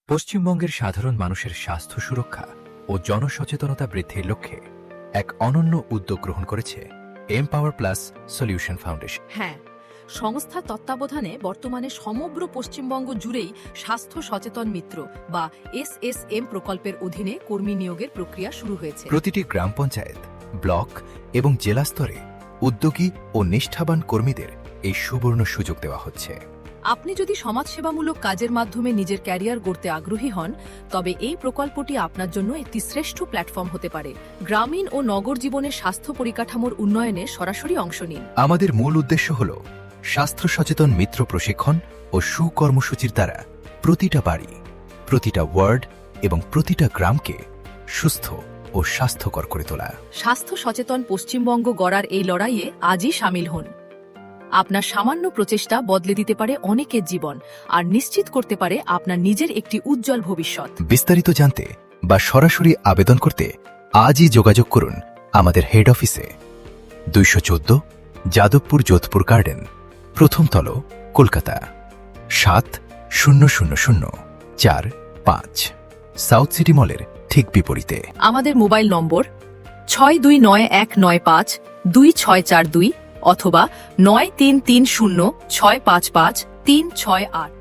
পশ্চিমবঙ্গের সাধারণ মানুষের স্বাস্থ্য সুরক্ষা ও জনসচেতনতা বৃদ্ধির লক্ষ্যে এক অনন্য উদ্যোগ গ্রহণ করেছে এমপাওয়ার প্লাস সলিউশন ফাউন্ডেশন। হ্যাঁ, সংস্থার তত্ত্বাবধানে বর্তমানে সমগ্র পশ্চিমবঙ্গ জুড়েই স্বাস্থ্য সচেতন মিত্র বা SSM প্রকল্পের অধীনে কর্মী নিয়োগের প্রক্রিয়া শুরু হয়েছে। প্রতিটি গ্রাম পঞ্চায়েত, ব্লক এবং জেলা স্তরে উদ্যোগী ও নিষ্ঠাবান কর্মীদের এই সুবর্ণ সুযোগ দেওয়া হচ্ছে। আপনি যদি সমাজসেবামূলক কাজের মাধ্যমে নিজের ক্যারিয়ার গড়তে আগ্রহী হন, তবে এই প্রকল্পটি আপনার জন্য একটি শ্রেষ্ঠ প্ল্যাটফর্ম হতে পারে। গ্রামীণ ও নগর জীবনের স্বাস্থ্য পরিকাঠামোর উন্নয়নে সরাসরি অংশ নিন। আমাদের মূল উদ্দেশ্য হল স্বাস্থ্য সচেতন মিত্র প্রশিক্ষণ ও সুকর্মসূচির দ্বারা প্রতিটা বাড়ি, প্রতিটা ওয়ার্ড এবং প্রতিটা গ্রামকে সুস্থ ও স্বাস্থ্যকর করে তোলা। স্বাস্থ্য সচেতন পশ্চিমবঙ্গ গড়ার এই লড়াইয়ে আজই সামিল হন। আপনার সামান্য প্রচেষ্টা বদলে দিতে পারে অনেকের জীবন আর নিশ্চিত করতে পারে আপনার নিজের একটি উজ্জ্বল ভবিষ্যৎ। বিস্তারিত জানতে বা সরাসরি আবেদন করতে আজই যোগাযোগ করুন আমাদের হেড অফিসে, 214 যাদবপুর যোধপুর গার্ডেন, প্রথম তল, কলকাতা 700045, সাউথ সিটি মলের ঠিক বিপরীতে। আমাদের মোবাইল নম্বর 6291952642 অথবা 9330655368।